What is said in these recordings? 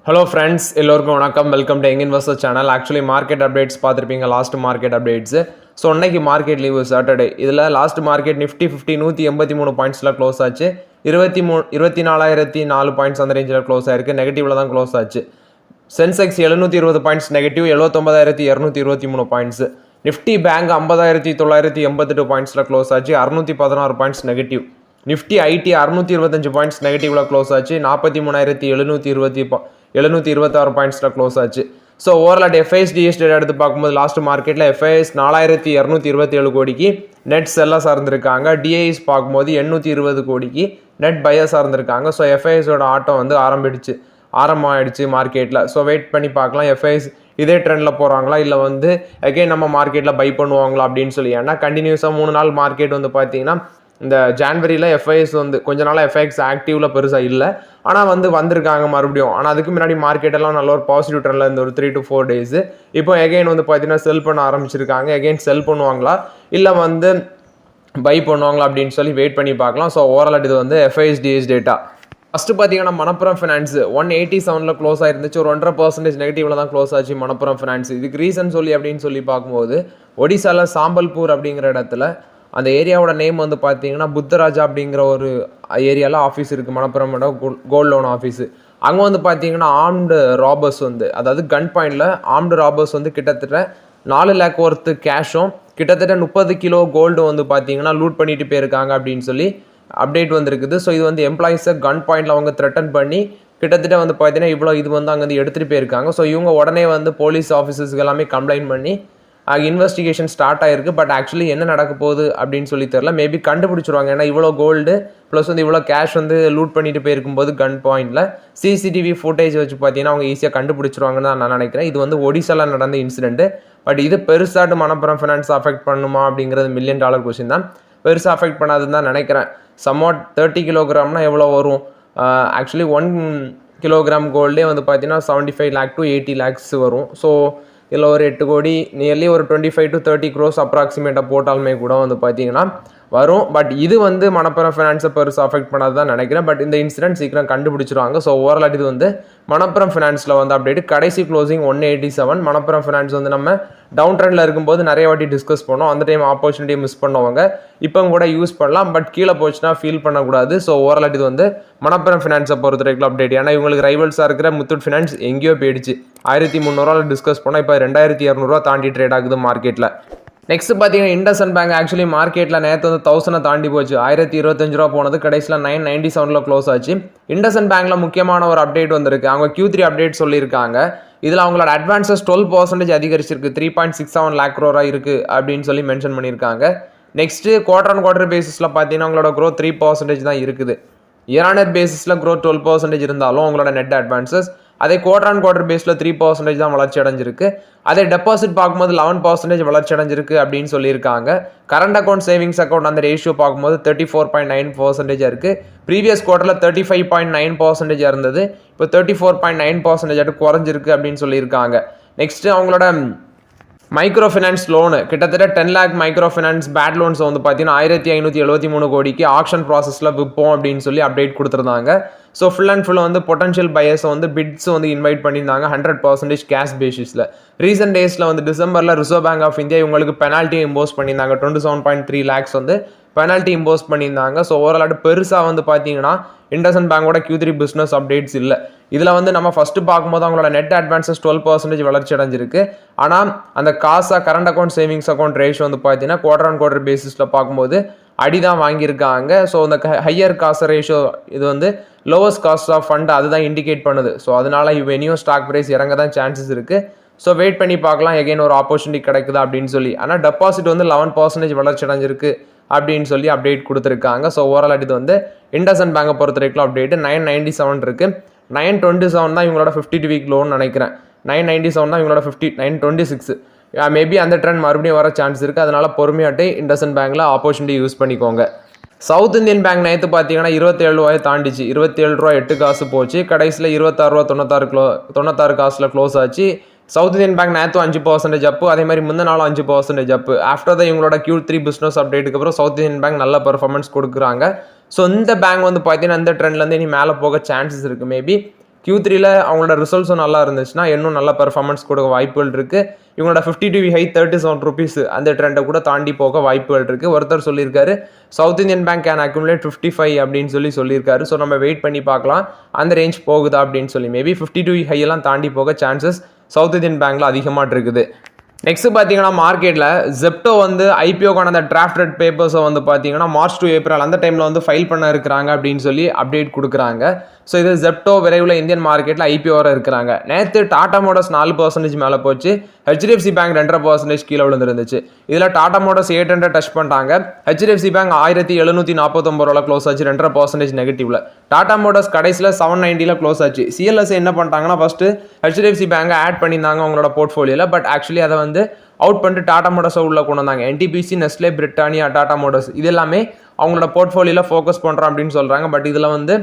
Hello friends, எல்லோருக்கும் வணக்கம். Welcome to young investor channel. Actually market updates பார்த்துருப்பீங்க, last market updates. So இன்னைக்கு market leave Saturday. இதில் last market Nifty 183 பாயிண்ட்ஸில் close ஆச்சு. 24,004 points அந்த ரேஞ்சில் க்ளோஸ் ஆயிருக்கு. நெகட்டிவில் தான் க்ளோஸ் ஆச்சு. Sensex 720 points negative, 79,223 points. Nifty bank 50,988 பாயிண்ட்ஸில் க்ளோஸ் ஆச்சு. 616 points negative. Nifty IT 625 points நெகட்டிவ்ல க்ளோஸ் ஆச்சு. 43,726 பாயிண்ட்ஸில் க்ளோஸ் ஆச்சு. So overall FIIs DIIs data எடுத்து பார்க்கும்போது லாஸ்ட் மார்க்கெட்டில் எஃப்ஐஎஸ் 4,227 கோடிக்கு நெட் செல்லாக இருந்திருக்காங்க. டிஐஎஸ் பார்க்கும்போது 820 கோடிக்கு நெட் பையஸாக இருந்திருக்காங்க. ஸோ எஃப்ஐஎஸோட ஆட்டம் வந்து ஆரம்பமாயிடுச்சு மார்க்கெட்டில். ஸோ வெயிட் பண்ணி பார்க்கலாம் எஃப்ஐஎஸ் இதே ட்ரெண்டில் போகிறாங்களா, இல்லை வந்து அகைன் நம்ம மார்க்கெட்டில் பை பண்ணுவாங்களா அப்படின்னு சொல்லி. ஏன்னா கண்டினியூஸாக 3 நாள் மார்க்கெட் வந்து பார்த்தீங்கன்னா இந்த ஜான்வரியில் எஃப்ஐஎஸ் வந்து கொஞ்ச நாள் எஃப்ஐஎக்ஸ் ஆக்டிவில் பெருசாக இல்லை, ஆனால் வந்திருக்காங்க மறுபடியும். ஆனால் அதுக்கு முன்னாடி மார்க்கெட்டெல்லாம் நல்ல ஒரு பாசிட்டிவ் ட்ரெண்டில் இருந்த ஒரு 3 to 4 days. இப்போ எகைன் வந்து பார்த்தீங்கன்னா செல் பண்ண ஆரம்பிச்சிருக்காங்க. எகைன் செல் பண்ணுவாங்களா இல்லை வந்து பை பண்ணுவாங்களா அப்படின்னு சொல்லி வெயிட் பண்ணி பார்க்கலாம். ஸோ ஓவரால் இது வந்து எஃப்ஐஎஸ் டிஎஸ் டேட்டா. ஃபஸ்ட்டு பார்த்தீங்கன்னா மணப்புரம் ஃபினான்ஸ் 187 க்ளோஸ் ஆயிருந்துச்சு. ஒரு 1.5% நெகட்டிவ்ல தான் க்ளோஸ் ஆச்சு மணப்புரம் ஃபினான்ஸ். இதுக்கு ரீசன் அப்படின்னு சொல்லி பார்க்கும்போது ஒடிசாவில் சாம்பல்பூர் அப்படிங்கிற இடத்துல அந்த ஏரியாவோட நேம் வந்து பார்த்தீங்கன்னா புத்தராஜா அப்படிங்கிற ஒரு ஏரியாவில் ஆஃபீஸ் இருக்குது, மணப்புரமோட கோல்ட் லோன் ஆஃபீஸு. அங்கே வந்து பார்த்தீங்கன்னா ஆர்ம்டு ராபர்ஸ் வந்து, அதாவது கன் பாயிண்டில் ஆர்ம்டு ராபர்ஸ் வந்து கிட்டத்தட்ட 4 lakh ஒர்த்து கேஷும் கிட்டத்தட்ட 30 கிலோ கோல்டு வந்து பார்த்தீங்கன்னா லூட் பண்ணிட்டு போயிருக்காங்க அப்படின்னு சொல்லி அப்டேட் வந்துருக்குது. ஸோ இது வந்து எம்ப்ளாயிஸை கன் பாயிண்டில் அவங்க த்ரெட்டன் பண்ணி கிட்டத்தட்ட வந்து பார்த்தீங்கன்னா இவ்வளோ இது வந்து அங்கேருந்து எடுத்துகிட்டு போயிருக்காங்க. ஸோ இவங்க உடனே வந்து போலீஸ் ஆஃபீஸர்ஸ்க்கு எல்லாமே கம்ப்ளைண்ட் பண்ணி இன்வெஸ்டிகேஷன் ஸ்டார்ட் ஆயிருக்கு. பட் ஆக்சுவலி என்ன நடக்க போகுது அப்படின்னு சொல்லி தெரியல. மேபி கண்டுபிடிச்சிருவாங்க. ஏன்னா இவ்வளோ கோல்டு ப்ளஸ் வந்து இவ்வளோ கேஷ் வந்து லூட் பண்ணிட்டு போயிருக்கும்போது கன் பாயிண்டில் சிசிடிவி ஃபுட்டேஜ் வச்சு பார்த்தீங்கன்னா அவங்க ஈஸியாக கண்டுபிடிச்சிருவாங்கன்னு தான் நான் நினைக்கிறேன். இது வந்து ஒடிசாவில் நடந்த இன்சிடென்ட். பட் இது பெருசாட்டு மணப்புரம் ஃபினான்ஸ் அஃபெக்ட் பண்ணுமா அப்படிங்கிறது $1 million கொஸ்டின் தான். பெருசாக அஃபெக்ட் பண்ணாதுன்னு தான் நினைக்கிறேன். சம்வாட் 30 கிலோகிராம்னா எவ்வளோ வரும்? ஆக்சுவலி 1 கிலோகிராம் கோல்டே வந்து பார்த்தீங்கன்னா 75 lakh to 80 lakhs வரும். ஸோ இதில் ஒரு 8 கோடி நியர்லி ஒரு 25 to 30 crores அப்ராக்சிமேட்டாக போட்டாலுமே கூட வந்து பார்த்தீங்கன்னா வரும். பட் இது வந்து மணப்புரம் ஃபினான்ஸை பெருசாக அஃபெக்ட் பண்ணாது தான் நினைக்கிறேன். பட் இந்த இன்சிடென்ட் சீக்கிரம் கண்டுபிடிச்சிருவாங்க. ஸோ ஓவரால் இது வந்து மணப்புரம் ஃபினான்ஸில் வந்து அப்டேட். கடைசி க்ளோசிங் 187. மணப்புரம் ஃபினான்ஸ் வந்து நம்ம டவுன் ட்ரெண்டில் இருக்கும்போது நிறைய வாட்டி டிஸ்கஸ் பண்ணோம். அந்த டைம் ஆப்பர்ச்சுனிட்டியை மிஸ் பண்ணவங்க இப்போ கூட யூஸ் பண்ணலாம். பட் கீழே போச்சுன்னா ஃபீல் பண்ணக்கூடாது. ஸோ ஓவரால் இது வந்து மணப்புரம் ஃபினான்ஸை பொறுத்த வரைக்கும் அப்டேட். ஏன்னா இவங்களுக்கு ரைவல்ஸாக இருக்கிற முத்தூட் ஃபினான்ஸ் எங்கேயோ போயிடுச்சு. 1300 டிஸ்கஸ் பண்ணால் இப்போ 2200 தாண்டி ட்ரேட் ஆகுது மார்க்கெட்டில். நெக்ஸ்ட் பார்த்தீங்கன்னா இண்டஸ்இண்ட் பேங்க் ஆக்சுவலி மார்க்கெட்டில் நேற்று வந்து 1000 தாண்டி போச்சு. 1025 போனது கடைசியில் 997 க்ளோஸ் ஆச்சு. இண்டஸ்இண்ட் பேங்க்கில் முக்கியமான ஒரு அப்டேட் வந்திருக்கு. அவங்க Q3 அப்டேட் சொல்லியிருக்காங்க. இதில் அவங்களோட அட்வான்சஸ் 12% அதிகரிச்சிருக்கு. 3.67 lakh crore இருக்குது அப்படின்னு சொல்லி மென்ஷன் பண்ணியிருக்காங்க. நெக்ஸ்ட்டு குவார்டர் பேசிஸில் பார்த்தீங்கன்னா அவங்களோட க்ரோத் 3% தான் இருக்குது. இயர் ஆன் இயர் பேசிஸில் க்ரோத் 12% இருந்தாலும் அவங்களோட நெட் அட்வான்சஸ் அதே குவார்டர் பேஸில் 3% தான் வளர்ச்சி அடைஞ்சிருக்கு. அதே டெபாசிட் பார்க்கும்போது 11% வளர்ச்சி அடைஞ்சிருக்கு அப்படின்னு சொல்லியிருக்காங்க. கரண்ட் அக்கௌண்ட் சேவிங்ஸ் அக்கௌண்ட் அந்த ரேஷியோ பார்க்கும்போது 34.9% இருக்குது. ப்ரீவியஸ் குவார்ட்டரில் 35.9% இருந்தது. இப்போ 34.9% குறைஞ்சிருக்கு அப்படின்னு சொல்லியிருக்காங்க. நெக்ஸ்ட்டு அவங்களோட மைக்ரோ ஃபினான்ஸ் லோனு கிட்டத்தட்ட 10 lakh micro finance bad loans வந்து பார்த்தீங்கன்னா 1573 கோடிக்கு ஆக்ஷன் ப்ராசஸில் விற்போம் அப்படின்னு சொல்லி அப்டேட் கொடுத்துருந்தாங்க. ஸோ ஃபுல் அண்ட் ஃபுல் வந்து பொட்டன்ஷியல் பையர்ஸை வந்து பிட்ஸ் வந்து இன்வைட் பண்ணியிருந்தாங்க 100% கேஷ் பேசிஸில். ரீசெண்ட் டேஸில் வந்து டிசம்பரில் ரிசர்வ் பேங்க் ஆஃப் இந்தியா இவங்களுக்கு பெனால்ட்டி இம்போஸ் பண்ணியிருந்தாங்க. 27.3 lakhs வந்து பெனால்ட்டி இம்போஸ் பண்ணியிருந்தாங்க. ஸோ ஓவரால் பெருசாக வந்து பார்த்தீங்கன்னா இண்டஸ்இண்ட் பேங்கோட Q3 பிஸ்னஸ் அப்டேட்ஸ் இல்லை. இதில் வந்து நம்ம ஃபஸ்ட்டு பார்க்கும்போது அவங்களோட நெட் அட்வான்சஸ் 12% வளர்ச்சி அடைஞ்சிருக்கு. ஆனால் அந்த current account savings account ratio வந்து பார்த்தீங்கன்னா குவார்டர் பேசிஸில் பார்க்கும்போது அடிதான் வாங்கியிருக்காங்க. ஸோ அந்த ஹையர் காஸ்ட் ரேஷியோ இது வந்து லோவஸ்ட் காஸ்ட் ஆஃப் ஃபண்ட் அதுதான் இண்டிகேட் பண்ணுது. ஸோ அதனால இவனியும் ஸ்டாக் ப்ரைஸ் இறங்க தான் சான்சஸ் இருக்குது. ஸோ வெயிட் பண்ணி பார்க்கலாம் எகைன் ஒரு ஆப்பர்ச்சுனிட்டி கிடைக்குதா அப்படின்னு சொல்லி. ஆனால் டெபாசிட் வந்து 11% வளர்ச்சி அடைஞ்சிருக்கு அப்படின்னு சொல்லி அப்டேட் கொடுத்துருக்காங்க. ஸோ ஓவரால் இது வந்து இண்டஸ்இண்ட் பேங்கை பொறுத்த வரைக்கும் அப்டேட் 997 இருக்குது. 927 தான் இவங்களோட 52 week லோன் நினைக்கிறேன். 997 தான் இவங்களோட 926. மேபி அந்த ட்ரெண்ட் மறுபடியும் வர சான்ஸ் இருக்குது. அதனால பொறுமையாட்டே இண்டஸ்இண்ட் பேங்கில் ஆப்பர்ச்சுனிட்டி யூஸ் பண்ணிக்கோங்க. சவுத் இந்தியன் பேங்க் நேற்று பார்த்தீங்கன்னா 27 ரூபாய் தாண்டிச்சு. 27 ரூபா 8 காசு போச்சு. கடைசியில் 26 ரூபா 96 காசில் க்ளோஸ் ஆச்சு. சவுத் இந்தியன் பேங்க் நேற்று 5% அப்பு, அதே மாதிரி முந்தின நாளும் 5% அப்பு. ஆஃப்டர் த இவங்களோட Q3 பிஸ்னஸ் அப்டேட்டுக்கு அப்புறம் சவுத் இந்தியன் பேங்க் நல்ல பெர்ஃபார்மன்ஸ் கொடுக்குறாங்க. ஸோ இந்த பேங்க் வந்து பார்த்தீங்கன்னா இந்த ட்ரெண்ட்லேருந்து இனி மேலே போக சான்சஸ் இருக்குது. மேபி Q3ல அவங்களோட ரிசல்ட்ஸும் நல்லா இருந்துச்சுன்னா இன்னும் நல்ல பெர்ஃபார்மன்ஸ் கொடுக்க வாய்ப்புகள் இருக்குது. இவங்களோட 52 ஹை 37 rupees அந்த ட்ரெண்டை கூட தாண்டி போக வாய்ப்புகள் இருக்குது. ஒருத்தர் சொல்லியிருக்காரு south Indian bank can accumulate 55 அப்படின்னு சொல்லியிருக்காரு. ஸோ நம்ம வெயிட் பண்ணி பார்க்கலாம் அந்த ரேஞ்ச் போகுதா அப்படின்னு சொல்லி. மேபி 52 ஹையெல்லாம் தாண்டி போக சான்சஸ் சவுத் இந்தியன் பேங்க்ல அதிகமாக இருக்குது. நெக்ஸ்ட் பார்த்தீங்கன்னா மார்க்கெட்டில் ஜெப்டோ வந்து ஐபிஓக்கான அந்த டிராஃப்டட் பேப்பர்ஸை வந்து பார்த்தீங்கன்னா மார்ச் டு ஏப்ரல் அந்த டைமில் வந்து ஃபைல் பண்ண இருக்கிறாங்க அப்படின்னு சொல்லி அப்டேட் கொடுக்குறாங்க. ஸோ இது ஜெப்டோ விரைவில் இந்தியன் மார்க்கெட்டில் ஐபிஓ இருக்கிறாங்க. நேற்று டாடா மோட்டர்ஸ் 4% மேலே போச்சு, ஹெச்டிஎஃப்சி பேங்க் 2.5% கீழே விழுந்துருந்துச்சு. இதில் டாடா மோட்டர்ஸ் 800 டச் பண்ணிட்டாங்க, ஹெச்டிஎஃப்சி பேங்க் 1749 ரூபாய் க்ளோஸ் ஆச்சு, 2.5% நெகட்டிவ்ல. டாடா மோட்டர்ஸ் கடைசியில் 790 க்ளோஸ் ஆச்சு. சிஎல்எஸ் என்ன பண்ணிட்டாங்கன்னா ஃபர்ஸ்ட் ஹெச்டிஎஃப்சி பேங்கை ஆட் பண்ணியிருந்தாங்க அவங்களோட போர்ட்ஃபோலியோவில். பட் ஆக்சுவலி அதை வந்து அவுட் பண்ணிட்டு டாடா மோட்டர்ஸை உள்ள கொண்டு வந்தாங்க. NTPC, Nestle, Britannia, Tata motors இது எல்லாமே அவங்களோட போர்ட்ஃபோலியோவில் ஃபோக்கஸ் பண்ணுறோம் அப்படின்னு சொல்கிறாங்க. பட் இதில் வந்து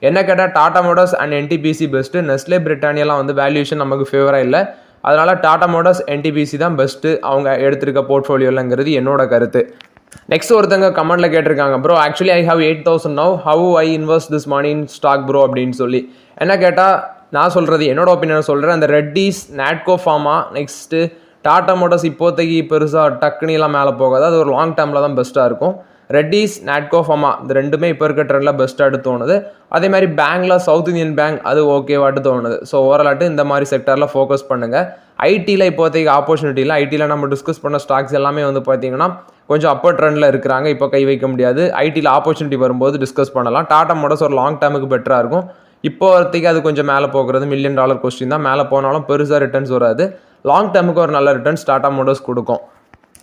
என்ன கேட்டால் Tata Motors and NTPC best, Nestle, பிரிட்டானியாலாம் வந்து வேல்யூஷன் நமக்கு ஃபேவராக இல்லை. அதனால் டாடா மோட்டர்ஸ், என்டிபிசி தான் பெஸ்ட்டு அவங்க எடுத்திருக்க போர்ட்ஃபோலியோலங்கிறது என்னோட கருத்து. நெக்ஸ்ட் ஒருத்தங்க கமெண்ட்ல கேட்டிருக்காங்க, bro actually I have 8,000 now, how I invest this money in stock bro அப்படின்னு சொல்லி. என்ன கேட்டால் நான் சொல்கிறது என்னோட ஒப்பீனியன் சொல்கிறேன். அந்த Reddy's, Natco pharma, next Tata motors இப்போதைக்கு பெருசாக டக்குனிலாம் மேலே போகாது, அது ஒரு லாங் டேர்மில் தான் பெஸ்ட்டாக இருக்கும். ரெட்டிஸ், நாட்கோ ஃபார்மா இந்த ரெண்டுமே இப்போ இருக்க ட்ரெண்டில் பெஸ்ட்டாக தோணுது. அதே மாதிரி பேங்க்ல சவுத் இந்தியன் பேங்க் அது ஓகேவாட்டு தோணுது. ஸோ ஓவராலாட்டு இந்த மாதிரி செக்டரில் ஃபோக்கஸ் பண்ணுங்கள். ஐடியில் இப்போதைக்கு ஆப்பர்ச்சுனிட்டியில் ஐடியில் நம்ம டிஸ்கஸ் பண்ண ஸ்டாக்ஸ் எல்லாமே வந்து பார்த்தீங்கன்னா கொஞ்சம் அப்பர் ட்ரெண்டில் இருக்கிறாங்க, இப்போ கை வைக்க முடியாது. ஐடியில் ஆப்பர்ச்சுனிட்டி வரும்போது டிஸ்கஸ் பண்ணலாம். டாடா மோட்டர்ஸ் ஒரு லாங் டேர்முக்கு பெட்டராக இருக்கும். இப்போ வரத்துக்கு அது கொஞ்சம் மேலே போகிறது $1 million கொஸ்டின் தான். மேலே போனாலும் பெருசாக ரிட்டர்ன்ஸ் வராது. லாங் டேர்முக்கு ஒரு நல்ல ரிட்டர்ன்ஸ் டாடா மோட்டர்ஸ் கொடுக்கும்.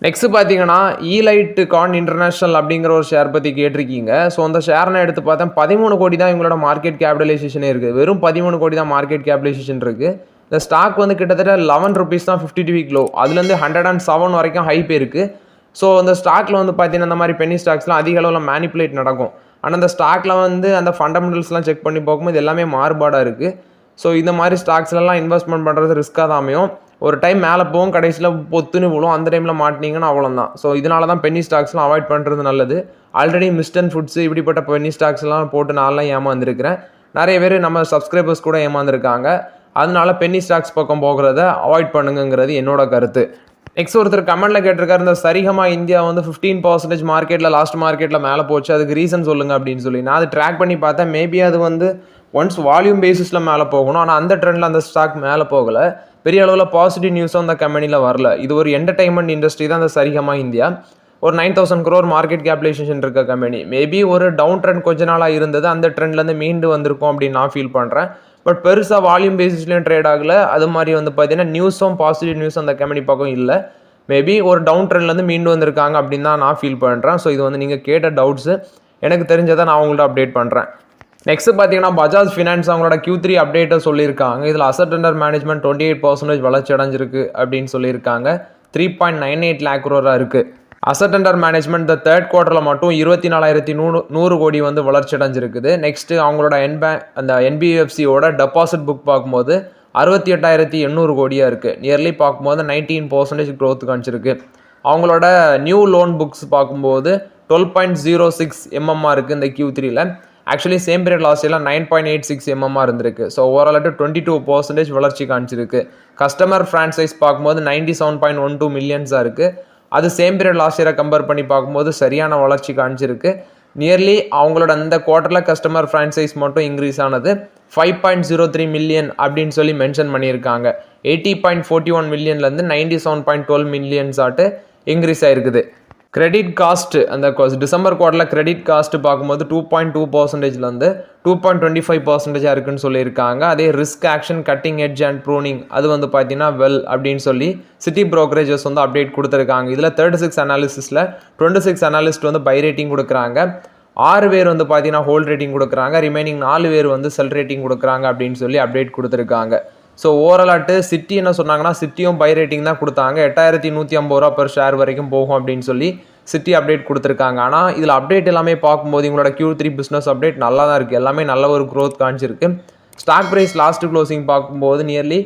நெக்ஸ்ட் பார்த்தீங்கன்னா ஈலைட் கான் இன்டர்நேஷனல் அப்படிங்கிற ஒரு ஷேர் பற்றி கேட்டிருக்கீங்க. ஸோ அந்த ஷேர் நான் எடுத்து பார்த்தேன், 13 கோடி தான் இவங்களோட மார்க்கெட் கேபிடலைசேஷனே இருக்குது. வெறும் 13 கோடி தான் மார்க்கெட் கேபிடலைசேஷன் இருக்குது. இந்த ஸ்டாக் வந்து கிட்டத்தட்ட 11 rupees தான் 52 week லோ, அதுலேருந்து 107 வரைக்கும் ஹைப் இருக்குது. ஸோ அந்த ஸ்டாக்கில் வந்து பார்த்தீங்கன்னா இந்த மாதிரி பென்னி ஸ்டாக்ஸ்லாம் அதிக அளவில் மேனிப்புலேட் நடக்கும். ஆனால் அந்த ஸ்டாக்கில் வந்து அந்த ஃபண்டமெண்டல்ஸ்லாம் செக் பண்ணி பார்க்கும்போது எல்லாமே மாறுபாடாக இருக்குது. ஸோ இந்த மாதிரி ஸ்டாக்ஸ்லாம் இன்வெஸ்ட்மெண்ட் பண்ணுறது ரிஸ்க்காக தான் அமையும். ஒரு டைம் மேலே போகும், கடைசியில் பொத்துன்னு விழும், அந்த டைமில் மாட்டினீங்கன்னா அவ்வளோதான். ஸோ இதனால தான் பென்னி ஸ்டாக்ஸ்லாம் அவாய்ட் பண்ணுறது நல்லது. ஆல்ரெடி மிஸ்டன் ஃபுட்ஸ் இப்படிப்பட்ட பென்னி ஸ்டாக்ஸ்லாம் போட்டு நான்லாம் ஏமாந்துருக்கிறேன். நிறைய பேர் நம்ம சப்ஸ்கிரைபர்ஸ் கூட ஏமாந்துருக்காங்க. அதனால பென்னி ஸ்டாக்ஸ் பக்கம் போகிறத அவாய்ட் பண்ணுங்கிறது என்னோட கருத்து. நெக்ஸ்ட் ஒருத்தர் கமெண்ட்டில் கேட்டிருக்காரு, இந்த சரிகமா இந்தியா வந்து 15% மார்க்கெட்டில் லாஸ்ட் மார்க்கெட்டில் மேலே போச்சு, அதுக்கு ரீசன் சொல்லுங்கள் அப்படின்னு சொல்லி. நான் அது ட்ராக் பண்ணி பார்த்தேன். மேபி அது வந்து ஒன்ஸ் வால்யூம் பேசிஸில் மேலே போகணும். ஆனால் அந்த ட்ரெண்டில் அந்த ஸ்டாக் மேலே போகலை. பெரிய அளவில் பாசிட்டிவ் நியூஸும் அந்த கம்பெனியில் வரல. இது ஒரு என்டர்டைன்மெண்ட் இண்டஸ்ட்ரி தான் அந்த சரிகமா இந்தியா. ஒரு 9,000 crore மார்க்கெட் கேபிடலைசேஷன் இருக்க கம்பெனி. மேபி ஒரு டவுன் ட்ரெண்ட் கொஞ்ச நாளாக இருந்தது, அந்த ட்ரெண்ட்லேருந்து மீண்டு வந்திருக்கும் அப்படின்னு நான் ஃபீல் பண்ணுறேன். பட் பெருசாக வால்யூம் பேசிஸ்லேயும் ட்ரேட் ஆகலை. அது மாதிரி வந்து பார்த்தீங்கன்னா நியூஸும் பாசிட்டிவ் நியூஸ் அந்த கம்பெனி பக்கம் இல்லை. மேபி ஒரு டவுன் ட்ரெண்ட்லேருந்து மீண்டு வந்திருக்காங்க அப்படின்னு தான் நான் ஃபீல் பண்ணுறேன். ஸோ இது வந்து நீங்கள் கேட்ட டவுட்ஸு, எனக்கு தெரிஞ்சதை நான் உங்கள்ட்ட அப்டேட் பண்ணுறேன். நெக்ஸ்ட் பார்த்தீங்கன்னா பஜாஜ் ஃபினான்ஸ் அவங்களோட Q3 அப்டேட்டை சொல்லியிருக்காங்க. இதில் அசட் அண்டர் மேனேஜ்மெண்ட் 28% வளர்ச்சி அடைஞ்சிருக்கு அப்படின்னு சொல்லியிருக்காங்க. 3.98 lakh crore இருக்குது. அசட் அண்டர் மேனேஜ்மெண்ட் இந்த தேர்ட் குவார்ட்டரில் மட்டும் 24,100 கோடி வந்து வளர்ச்சி அடைஞ்சிருக்குது. நெக்ஸ்ட் அவங்களோட அந்த NBFCயோட டெபாசிட் புக் பார்க்கும்போது 68,800 கோடியாக இருக்குது. நியர்லி பார்க்கும்போது 19% growth காமிச்சிருக்கு. அவங்களோட நியூ லோன் புக்ஸ் பார்க்கும்போது 12.06 MMR இருக்குது இந்த Q3ல. ஆக்சுவலி சேம் பீரியட் லாஸ்ட் இயரில் 9.86 MMR இருந்திருக்கு. ஸோ ஓவராலாட்டு 22% வளர்ச்சி காமிச்சிருக்கு. கஸ்டமர் ஃப்ரான்ச்சைஸ் பார்க்கும்போது 97.12 millionsஆக இருக்குது. அது சேம் பீரியட் லாஸ்ட் இயரை கம்பேர் பண்ணி பார்க்கும்போது சரியான வளர்ச்சி காமிச்சிருக்கு. நியர்லி அவங்களோட அந்த குவார்ட்டரில் கஸ்டமர் ஃப்ரான்ச்சைஸ் மட்டும் இன்க்ரீஸ் ஆனது 5.03 million அப்படின்னு சொல்லி மென்ஷன் பண்ணியிருக்காங்க. 80.41 millionலேருந்து 97.12 millions ஆட்டு இன்க்ரீஸ் ஆகிருக்குது. கிரெடிட் காஸ்ட் அந்த டிசம்பர் குவார்ட்டரில் கிரெடிட் காஸ்ட் பார்க்கும்போது 2.2%லேருந்து 2.25% இருக்குன்னு சொல்லியிருக்காங்க. அதே risk action, cutting edge and pruning அது வந்து பார்த்தீங்கன்னா வெல் அப்படின்னு சொல்லி சிட்டி ப்ரோக்கரேஜஸ் வந்து அப்டேட் கொடுத்துருக்காங்க. இதில் 36 அனாலிசிஸில் 26 அனாலிஸ்ட் வந்து பை ரேட்டிங் கொடுக்குறாங்க. 6 பேர் வந்து பார்த்தீங்கன்னா ஹோல்ட் ரேட்டிங் கொடுக்குறாங்க. ரிமைனிங் 4 பேர் வந்து செல் ரேட்டிங் கொடுக்குறாங்க அப்படின்னு சொல்லி அப்டேட் கொடுத்துருக்காங்க. ஸோ ஓவராலாட்டு சிட்டி என்ன சொன்னாங்கன்னா சிட்டியும் பை ரேட்டிங் தான் கொடுத்தாங்க. 8,150 ரூபா பெர் ஷேர் வரைக்கும் போகும் அப்படின்னு சொல்லி சிட்டி அப்டேட் கொடுத்துருக்காங்க. ஆனால் இதில் அப்டேட் எல்லாமே பார்க்கும்போது இவங்களோட Q3 பிஸ்னஸ் அப்டேட் நல்லா தான் இருக்குது. எல்லாமே நல்ல ஒரு க்ரோத் காமிச்சிருக்கு. ஸ்டாக் ப்ரைஸ் லாஸ்ட் க்ளோசிங் பார்க்கும்போது நியர்லி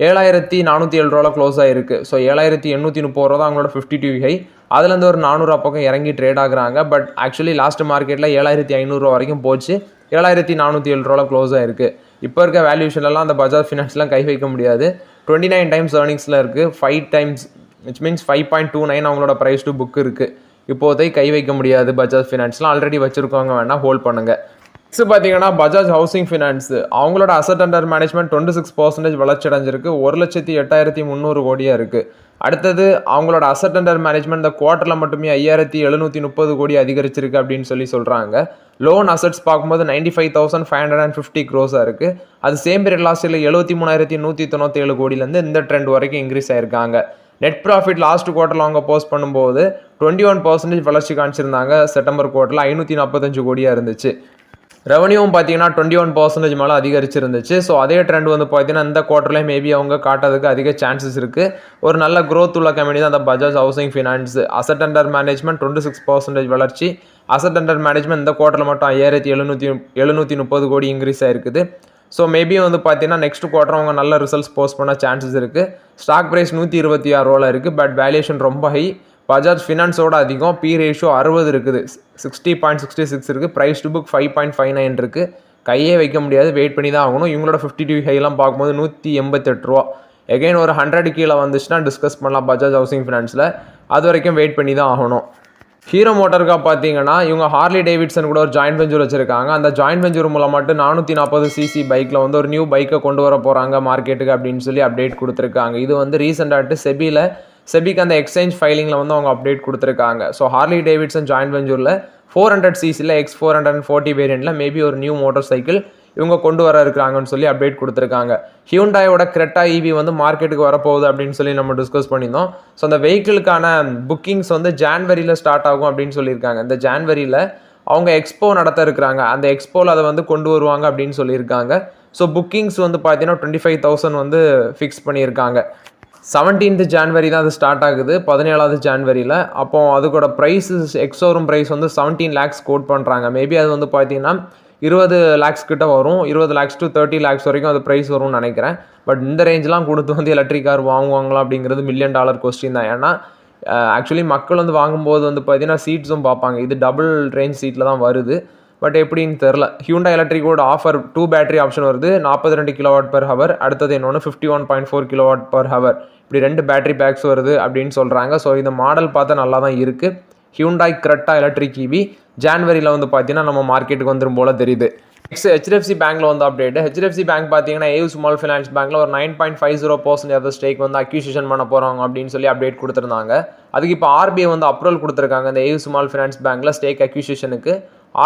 7,407 ரூபாவில் க்ளோஸ் ஆகிருக்கு. ஸோ 7,830 ரூபா தான் அவங்களோட 52 ஹை. அதுலேருந்து ஒரு 400 பக்கம் இறங்கி ட்ரேட் ஆகுறாங்க. பட் ஆக்சுவலி லாஸ்ட் மார்க்கெட்டில் 7,500 ரூபா வரைக்கும் போச்சு. 7,407 ரூபாவில் க்ளோஸ் ஆகிருக்கு. இப்போ இருக்க வேல்யூஷன்லாம் அந்த பஜாஜ் ஃபினான்ஸ்லாம் கை வைக்க முடியாது. 29 டைம்ஸ் ஏர்னிங்ஸில் இருக்குது, 5 டைம்ஸ் விச் மீன்ஸ் 5.29 அவங்களோட ப்ரைஸ் டு புக் இருக்குது. இப்போதை கை வைக்க முடியாது பஜாஜ் ஃபினான்ஸ்லாம். ஆல்ரெடி வச்சுருக்கவங்க வேணால் ஹோல்ட் பண்ணுங்கள். நெக்ஸ்ட் பார்த்தீங்கன்னா பஜாஜ் ஹவுசிங் ஃபினான்ஸ், அவங்களோட அசட் அண்டர் மேனேஜ்மெண்ட் 26% வளர்ச்சி அடைஞ்சிருக்கு, 1,08,300 கோடியாக இருக்குது. அடுத்தது அவங்களோட அசட் அண்டர் மேனேஜ்மெண்ட் இந்த குவார்ட்டரில் மட்டுமே 5,730 கோடி அதிகரிச்சிருக்கு அப்படின்னு சொல்கிறாங்க. லோன் அசட்ஸ் பார்க்கும்போது 95,550 crores இருக்குது. அது சேம் பீரியட் லாஸ்ட் இயரில் 73,197 கோடியிலேருந்து இந்த ட்ரெண்ட் வரைக்கும் இன்க்ரீஸ் ஆயிருக்காங்க. நெட் ப்ராஃபிட் லாஸ்ட் குவார்ட்டரில் அவங்க போஸ்ட் பண்ணும்போது 21% வளர்ச்சி காமிச்சிருந்தாங்க. செப்டம்பர் குவார்ட்டரில் 545 கோடியாக இருந்துச்சு. ரெவன்யூவும் பார்த்தீங்கன்னா 21% மேலே அதிகரிச்சிருந்துச்சு. ஸோ அதே ட்ரெண்ட் வந்து பார்த்தீங்கன்னா இந்த குவார்ட்டர்லேயே மேபி அவங்க காட்டுறதுக்கு அதிக சான்சஸ் இருக்குது. ஒரு நல்ல க்ரோத் உள்ள கம்பெனி தான் அந்த Bajaj housing finance. Asset under management 26% வளர்ச்சி. அசட் அண்டர் மேனேஜ்மெண்ட் இந்த குவார்ட்டரில் மட்டும் 5,730 கோடி இன்க்ரீஸ் ஆயிருக்குது. ஸோ மேபி வந்து பார்த்தீங்கன்னா நெக்ஸ்ட் குவார்ட்டர் அவங்க நல்ல ரிசல்ட்ஸ் போஸ்ட் பண்ண சான்சஸ் இருக்குது. ஸ்டாக் ப்ரைஸ் 126 ரூபாயில் இருக்குது. பட் வேல்யூஷன் ரொம்ப ஹை. பஜாஜ் ஃபினான்ஸோட அதிகம். பி ரேஷியோ 60 இருக்குது, 60.66 இருக்குது. ப்ரைஸ் டு புக் 5.59 இருக்குது. கையே வைக்க முடியாது, வெயிட் பண்ணி தான் ஆகணும். இவங்களோட 52 ஹைலாம் பார்க்கும்போது 188 ரூபா. எகைன் ஒரு 100 கீழே வந்துச்சுன்னா டிஸ்கஸ் பண்ணலாம் பஜாஜ் ஹவுசிங் ஃபினான்ஸில். அது வரைக்கும் வெயிட் பண்ணி தான் ஆகணும். ஹீரோ மோட்டருக்காக பார்த்தீங்கன்னா இவங்க ஹார்லி டேவிட்சன் கூட ஒரு ஜாயின்ட் வெஞ்சர் வச்சுருக்காங்க. அந்த ஜாயின்ட் வெஞ்சர் மூலமாட்டு 440cc பைக்கில் வந்து ஒரு நியூ பைக்கை கொண்டு வர போகிறாங்க மார்க்கெட்டுக்கு அப்படின்னு சொல்லி அப்டேட் கொடுத்துருக்காங்க. இது வந்து ரீசெண்டாகிட்டு செபிக்கு அந்த எக்ஸ்சேஞ்ச் ஃபைலிங்கில் வந்து அவங்க அப்டேட் கொடுத்துருக்காங்க. ஸோ ஹார்லி டேவிட்சன் ஜாயின்ட் வெஞ்சூரில் 400cc X440 வேரியண்ட்டில் மேபி ஒரு நியூ மோட்டார் சைக்கிள் இவங்க கொண்டு வர இருக்கிறாங்கன்னு சொல்லி அப்டேட் கொடுத்துருக்காங்க. ஹியூண்டாயோட கிரெட்டா ஈவி வந்து மார்க்கெட்டுக்கு வரப்போகுது அப்படின்னு சொல்லி நம்ம டிஸ்கஸ் பண்ணியிருந்தோம். ஸோ அந்த வெஹிக்கிளுக்கான புக்கிங்ஸ் வந்து ஜான்வரியில் ஸ்டார்ட் ஆகும் அப்படின்னு சொல்லியிருக்காங்க. இந்த ஜான்வரியில் அவங்க எக்ஸ்போ நடத்த இருக்கிறாங்க. அந்த எக்ஸ்போவில் அதை வந்து கொண்டு வருவாங்க அப்படின்னு சொல்லியிருக்காங்க. ஸோ புக்கிங்ஸ் வந்து பார்த்தீங்கன்னா 25,000 வந்து ஃபிக்ஸ் பண்ணியிருக்காங்க. 17th ஜான்வரி தான் அது ஸ்டார்ட் ஆகுது, 17th ஜான்வரியில். அப்போ அதுக்கோட ப்ரைஸு எக்ஸோரூம் ப்ரைஸ் வந்து 17 lakhs கோட் பண்ணுறாங்க. மேபி அது வந்து பார்த்தீங்கன்னா 20 lakhs கிட்ட வரும், 20 lakhs to 30 lakhs வரைக்கும் அது ப்ரைஸ் வரும்னு நினைக்கிறேன். பட் இந்த ரேஞ்செலாம் கொடுத்து வந்து எலக்ட்ரிக் கார் வாங்குவாங்களா அப்படிங்கிறது $1 million கொஸ்டின் தான். ஏன்னா ஆக்சுவலி மக்கள் வந்து வாங்கும்போது வந்து பார்த்தீங்கன்னா சீட்ஸும் பார்ப்பாங்க. இது டபுள் ரேஞ்ச் சீட்டில் தான் வருது. பட் எப்படின்னு தெரில. ஹியூண்டா எலக்ட்ரிக்கோட ஆஃபர் 2 பேட்டரி ஆப்ஷன் வருது, 42 kWh. அடுத்தது இன்னொன்று 51.4 kWh. இப்படி 2 பேட்டரி பேக்ஸ் வருது அப்படின்னு சொல்கிறாங்க. ஸோ இந்த மாடல் பார்த்தா நல்லா தான் இருக்குது. ஹியூண்டாய் கிரெட்டா எலக்ட்ரிக் ஈவி ஜான்வரியில் வந்து பார்த்தீங்கன்னா நம்ம மார்க்கெட்டுக்கு வந்துடும் போல் தெரியுது. நெக்ஸ்ட் HDFC பேங்க்கில் வந்து அப்டேட். HDFC பேங்க் பார்த்தீங்கன்னா AU ஸ்மால் ஃபைனான்ஸ் பேங்க்கில் ஒரு 9.50% ஸ்டேக் வந்து அக்யூசிஷன் பண்ண போகிறாங்க அப்படின்னு சொல்லி அப்டேட் கொடுத்துருந்தாங்க. அதுக்கு இப்போ RBI வந்து அப்ரூவல் கொடுத்துருக்காங்க. இந்த AU ஸ்மால் ஃபைனான்ஸ் பேங்க்கில் ஸ்டேக் அக்யூசிஷனுக்கு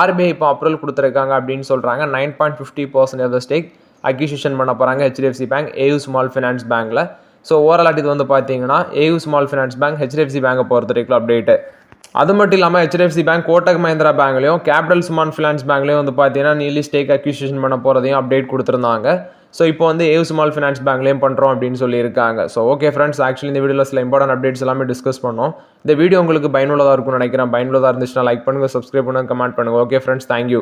RBI இப்போ அப்ரூவல் கொடுத்துருக்காங்க அப்படின்னு சொல்கிறாங்க. 9.50% ஸ்டேக் அக்யூசிஷன் பண்ண போகிறாங்க HDFC bank AU small finance பேங்க்கில். ஸோ ஓவரால் இது வந்து பார்த்தீங்கன்னா AU small finance bank HDFC பேங்கை பொறுத்த வரைக்கும் அப்டேட்டு. அது மட்டும் இல்லாமல் HDFC பேங்க் கோட்டக் மஹிந்திரா பேங்க்லையும் கேபிட்டல் ஸ்மால் ஃபைனான்ஸ் பேங்க்லையும் வந்து பார்த்தீங்கன்னா நீலி ஸ்டேக் அக்யூசிஷன் பண்ண போகிறதையும் அப்டேட் கொடுத்துருந்தாங்க. ஸோ இப்போ வந்து AU ஸ்மால் ஃபைனான்ஸ் பேங்க்லையும் பண்ணுறோம் அப்படின்னு சொல்லியிருக்காங்க. ஸோ ஓகே ஃப்ரெண்ட்ஸ், ஆக்சுவலி இந்த வீடியோவில் சில இம்பார்ட்டன்ட் அப்டேட்ஸ் எல்லாமே டிஸ்கஸ் பண்ணோம். இந்த வீடியோ உங்களுக்கு பயனுள்ளதாக இருக்கும்னு நினைக்கிறேன். பயனுள்ளதாக இருந்துச்சுன்னா லைக் பண்ணுங்கள், சப்ஸ்கிரைப் பண்ணுங்கள், கமெண்ட் பண்ணுங்கள். Okay friends, thank you.